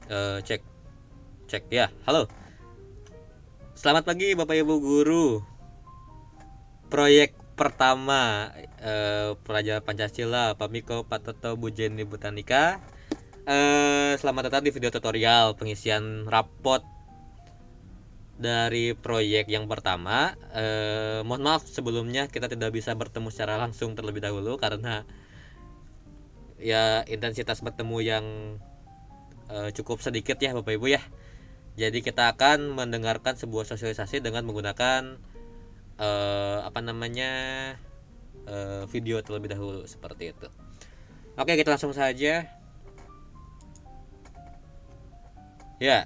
Cek cek ya. Halo. Selamat pagi Bapak Ibu guru. Proyek pertama pelajaran Pancasila Pamiko Patoto Bujeni Botanika. Selamat datang di video tutorial pengisian rapot dari proyek yang pertama. Mohon maaf sebelumnya kita tidak bisa bertemu secara langsung terlebih dahulu karena ya intensitas bertemu yang cukup sedikit ya Bapak Ibu ya. Jadi kita akan mendengarkan sebuah sosialisasi dengan menggunakan video terlebih dahulu seperti itu. Oke, kita langsung saja. Ya,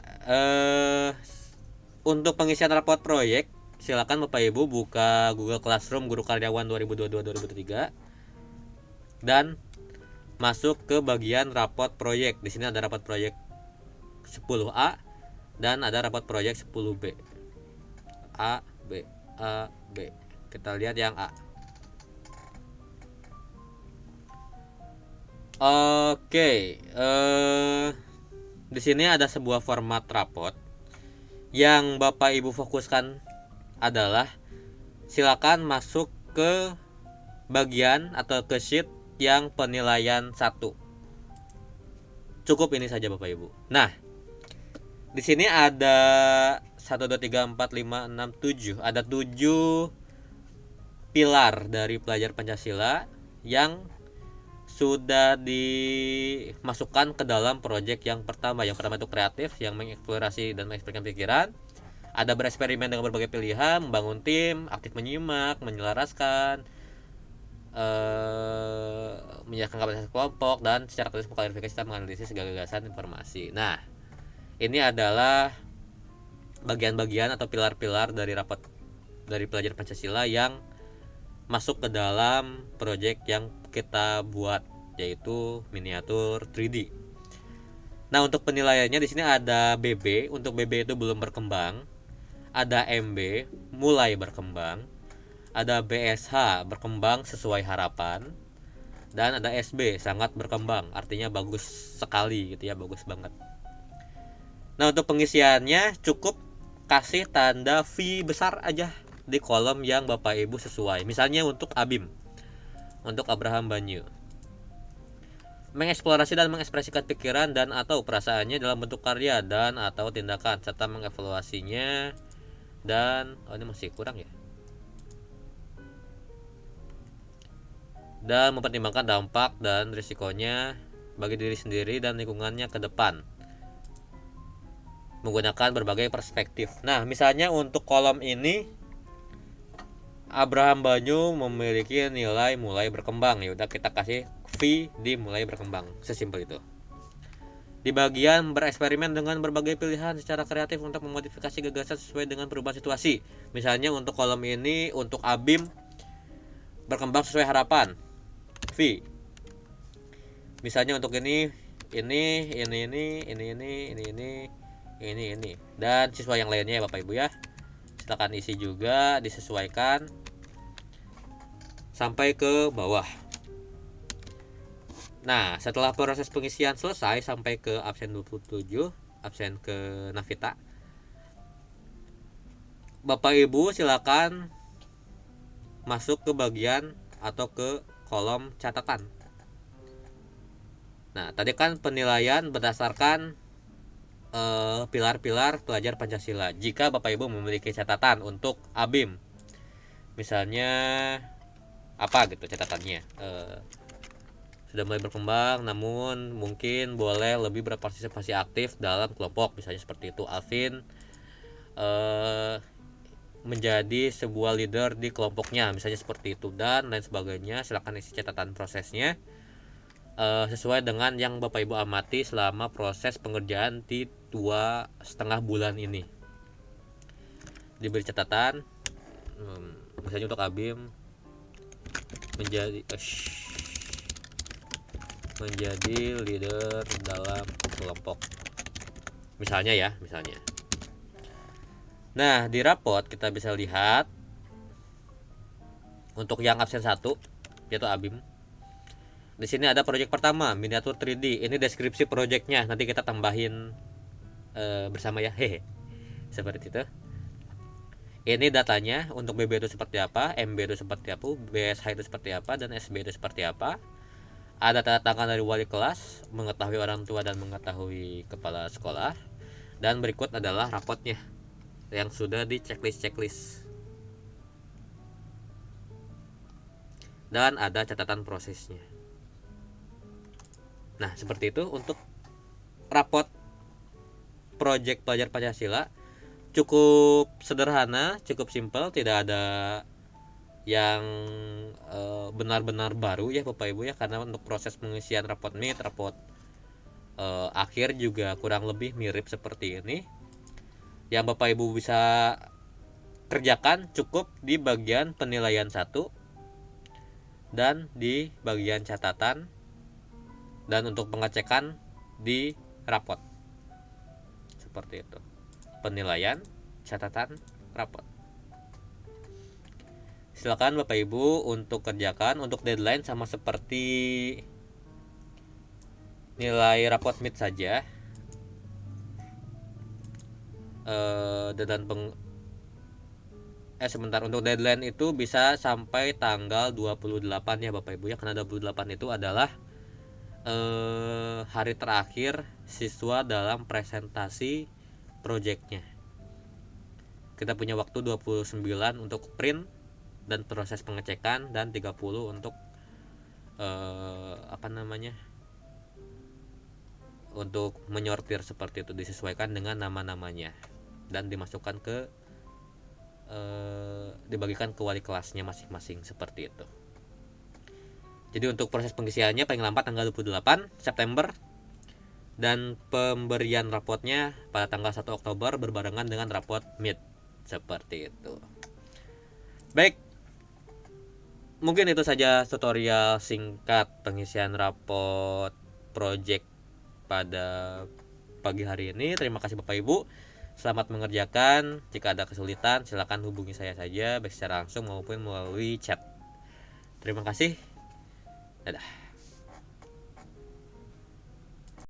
untuk pengisian rapot proyek, silakan Bapak Ibu buka Google Classroom Guru Karyawan 2022-2023 dan masuk ke bagian rapot proyek. Di sini ada rapot proyek 10A dan ada rapot proyek 10B. A, B, A, B. Kita lihat yang A. Oke, di sini ada sebuah format rapot yang Bapak Ibu fokuskan adalah silakan masuk ke bagian atau ke sheet yang penilaian 1. Cukup ini saja Bapak Ibu. Nah, di sini ada 1 2 3 4 5 6 7. Ada 7 pilar dari pelajar Pancasila yang sudah dimasukkan ke dalam proyek yang pertama. Yang pertama itu kreatif, yang mengeksplorasi dan mengekspresikan pikiran. Ada bereksperimen dengan berbagai pilihan, membangun tim, aktif menyimak, menyelaraskan, menjelaskan kapasitas kelompok, dan secara kritis mengklarifikasi dan menganalisis gagasan informasi. Nah, ini adalah bagian-bagian atau pilar-pilar dari rapat dari pelajar Pancasila yang masuk ke dalam proyek yang kita buat, yaitu miniatur 3D. Nah, untuk penilaiannya di sini ada BB. Untuk BB itu belum berkembang. Ada MB mulai berkembang. Ada BSH berkembang sesuai harapan. Dan ada SB sangat berkembang, artinya bagus sekali gitu ya, bagus banget. Nah, untuk pengisiannya cukup kasih tanda V besar aja di kolom yang Bapak Ibu sesuai. Misalnya untuk Abim, untuk Abraham Banyu, mengeksplorasi dan mengekspresikan pikiran dan atau perasaannya dalam bentuk karya dan atau tindakan, serta mengevaluasinya. Dan ini masih kurang ya. Dan mempertimbangkan dampak dan risikonya bagi diri sendiri dan lingkungannya ke depan menggunakan berbagai perspektif. Nah, misalnya untuk kolom ini Abraham Banyu memiliki nilai mulai berkembang. Ya udah kita kasih V di mulai berkembang. Sesimpel itu. Di bagian bereksperimen dengan berbagai pilihan secara kreatif untuk memodifikasi gagasan sesuai dengan perubahan situasi. Misalnya untuk kolom ini untuk Abim berkembang sesuai harapan. V. Misalnya untuk ini dan siswa yang lainnya ya Bapak Ibu ya. Silakan isi juga, disesuaikan sampai ke bawah. Nah, setelah proses pengisian selesai sampai ke absen 27, absen ke Navita, Bapak Ibu silakan masuk ke bagian atau ke kolom catatan. Nah, tadi kan penilaian berdasarkan pilar-pilar pelajar Pancasila. Jika Bapak Ibu memiliki catatan untuk Abim, misalnya apa gitu catatannya, sudah mulai berkembang namun mungkin boleh lebih berpartisipasi aktif dalam kelompok, misalnya seperti itu. Alvin menjadi sebuah leader di kelompoknya, misalnya seperti itu, dan lain sebagainya. Silakan isi catatan prosesnya sesuai dengan yang Bapak Ibu amati selama proses pengerjaan di 2,5 bulan ini. Diberi catatan, misalnya untuk Abim menjadi leader dalam kelompok, misalnya ya, misalnya. Nah, di rapot kita bisa lihat untuk yang absen 1 yaitu Abim. Di sini ada proyek pertama, miniatur 3D. Ini deskripsi proyeknya. Nanti kita tambahin bersama ya. Hehe. Seperti itu. Ini datanya untuk BB itu seperti apa, MB itu seperti apa, BSH itu seperti apa, dan SB itu seperti apa. Ada tanda tangan dari wali kelas, mengetahui orang tua dan mengetahui kepala sekolah. Dan berikut adalah rapotnya yang sudah di checklist. Dan ada catatan prosesnya. Nah, seperti itu untuk rapot project pelajar Pancasila. Cukup sederhana, cukup simpel, tidak ada yang benar-benar baru ya Bapak Ibu ya, karena untuk proses pengisian rapot mid, rapot akhir juga kurang lebih mirip seperti ini. Yang Bapak Ibu bisa kerjakan cukup di bagian penilaian 1 dan di bagian catatan, dan untuk pengecekan di rapot. Seperti itu. Penilaian, catatan, rapot. Silakan Bapak Ibu untuk kerjakan. Untuk deadline sama seperti nilai rapot mid saja. Sebentar, untuk deadline itu bisa sampai tanggal 28 ya Bapak Ibu ya, karena 28 itu adalah hari terakhir siswa dalam presentasi projectnya. Kita punya waktu 29 untuk print dan proses pengecekan, dan 30 untuk untuk menyortir seperti itu, disesuaikan dengan nama-namanya dan dimasukkan ke dibagikan ke wali kelasnya masing-masing seperti itu. Jadi untuk proses pengisiannya paling lambat tanggal 28 September, dan pemberian rapotnya pada tanggal 1 Oktober berbarengan dengan rapot mid seperti itu. Baik, mungkin itu saja tutorial singkat pengisian rapot project pada pagi hari ini. Terima kasih Bapak Ibu. Selamat mengerjakan. Jika ada kesulitan silakan hubungi saya saja baik secara langsung maupun melalui chat. Terima kasih. Dadah.